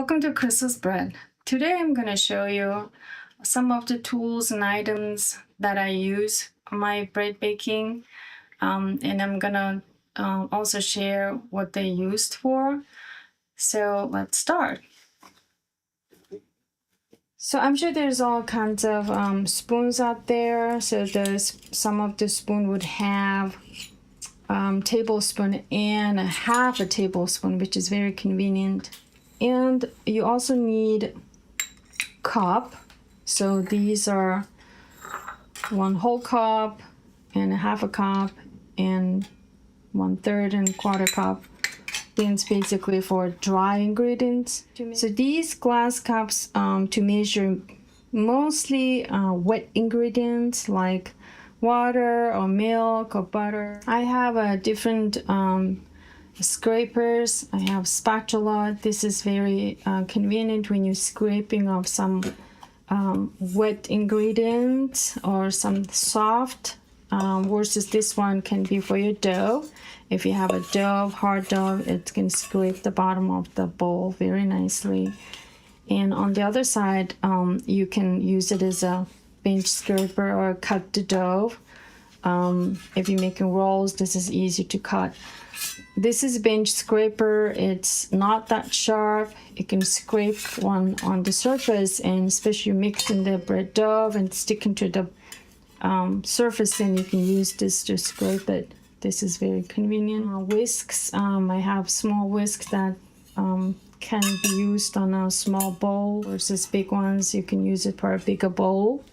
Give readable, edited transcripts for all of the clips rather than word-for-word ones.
Welcome to Crystal's Bread. Today I'm going to show you some of the tools and items that I use on my bread baking, and I'm going to also share what they're used for. So let's start. So I'm sure there's all kinds of spoons out there. So some of the spoon would have tablespoon and a half a tablespoon, which is very convenient. And you also need cup. So these are 1 whole cup and a half a cup and 1/3 and 1/4 cup. Things basically for dry ingredients. So these glass cups to measure mostly wet ingredients like water or milk or butter. I have a different scrapers. I have spatula. This is very convenient when you're scraping off some wet ingredients or some soft, versus this one can be for your dough. If you have a dough, hard dough, it can scrape the bottom of the bowl very nicely. And on the other side, you can use it as a bench scraper or cut the dough. If you're making rolls, this is easy to cut. This is bench scraper. It's not that sharp. It can scrape one on the surface, and especially mixing the bread dough and sticking to the surface, then you can use this to scrape it. This is very convenient. Whisks. I have small whisks that can be used on a small bowl versus big ones. You can use it for a bigger bowl.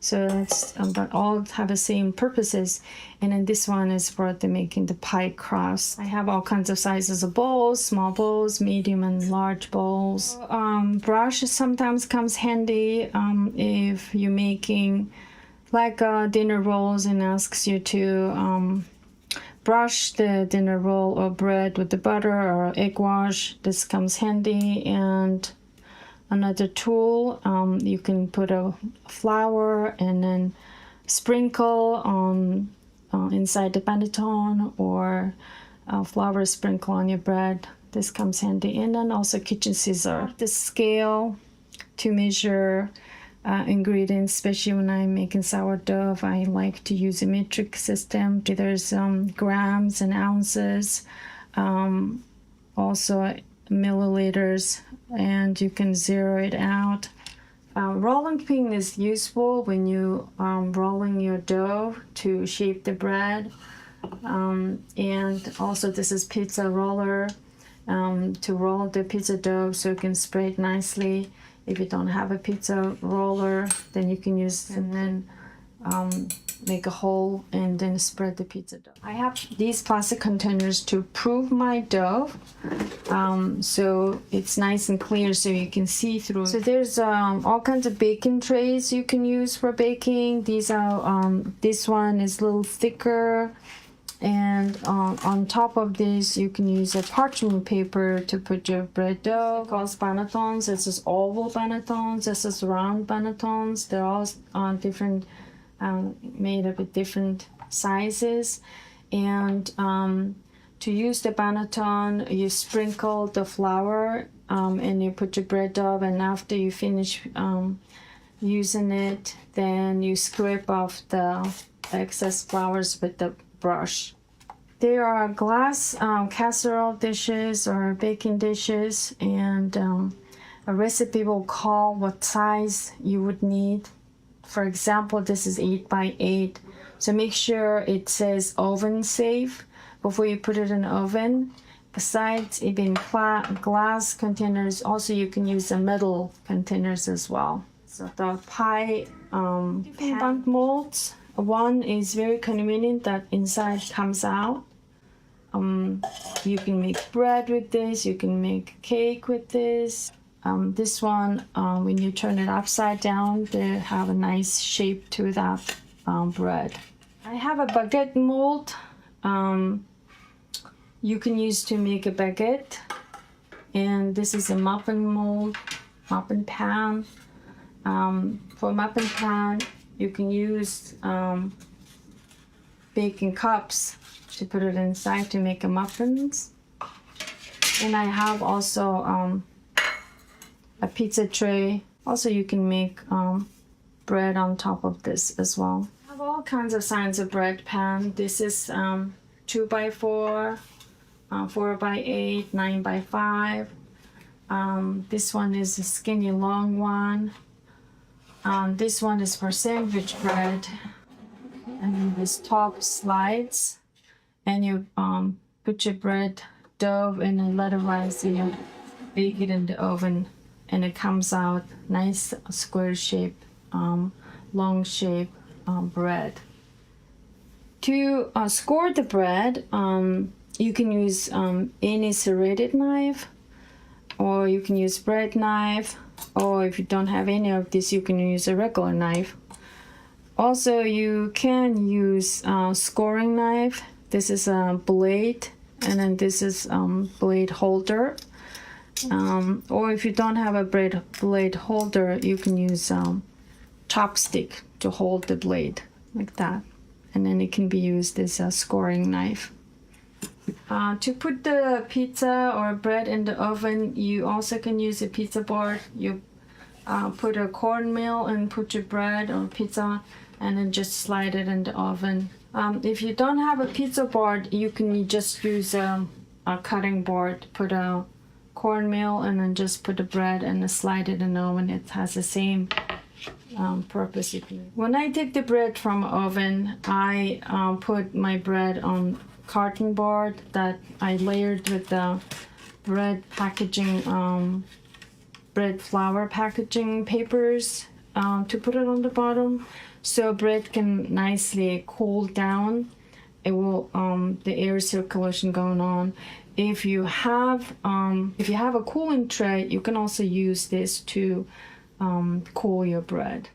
So that's but all have the same purposes. And then this one is for making the pie crust. I have all kinds of sizes of bowls, small bowls, medium and large bowls. Brush sometimes comes handy if you're making like dinner rolls and asks you to brush the dinner roll or bread with the butter or egg wash. This comes handy. And another tool, you can put a flour and then sprinkle on inside the panettone, or flour sprinkle on your bread. This comes handy. And then also kitchen scissor. The scale to measure ingredients, especially when I'm making sourdough. I like to use a metric system. There's grams and ounces, also milliliters, and you can zero it out. Rolling pin is useful when you rolling your dough to shape the bread, and also this is pizza roller to roll the pizza dough so you can spread nicely. If you don't have a pizza roller, then you can use and then make a hole and then spread the pizza dough. I have these plastic containers to prove my dough, so it's nice and clear so you can see through. So there's all kinds of baking trays you can use for baking. These are this one is a little thicker, and on top of this you can use a parchment paper to put your bread dough. Called panettons. This is oval panettons. This is round panettons. They're all different. Made up with different sizes. And to use the panettone, you sprinkle the flour and you put your bread dough, and after you finish using it, then you scrape off the excess flours with the brush. There are glass casserole dishes or baking dishes, and a recipe will call what size you would need. For example, this is 8 by 8. So make sure it says oven safe before you put it in the oven. Besides it being glass containers, also you can use the metal containers as well. So the pie pan molds, one is very convenient that inside comes out. You can make bread with this, you can make cake with this. This one, when you turn it upside down, they have a nice shape to that bread. I have a baguette mold you can use to make a baguette. And this is a muffin mold, muffin pan. For muffin pan, you can use baking cups to put it inside to make muffins. And I have also a pizza tray. Also, you can make bread on top of this as well. I have all kinds of sizes of bread pan. This is 2x4, 4x8, 9x5. This one is a skinny long one. This one is for sandwich bread. And this top slides, and you put your bread dough and then let it rise, and you bake it in the oven, and it comes out nice square shape, long shape bread. To score the bread, you can use any serrated knife, or you can use bread knife, or if you don't have any of this, you can use a regular knife. Also, you can use scoring knife. This is a blade, and then this is blade holder. Or if you don't have a blade holder, you can use chopstick to hold the blade like that, and then it can be used as a scoring knife. To put the pizza or bread in the oven, you also can use a pizza board. You put a cornmeal and put your bread or pizza, and then just slide it in the oven. If you don't have a pizza board, you can just use a cutting board. Put a cornmeal and then just put the bread and slide it in the oven. It has the same purpose. When I take the bread from oven, I put my bread on carton board that I layered with the bread packaging, bread flour packaging papers to put it on the bottom, so bread can nicely cool down. It will the air circulation going on. If you have a cooling tray, you can also use this to cool your bread.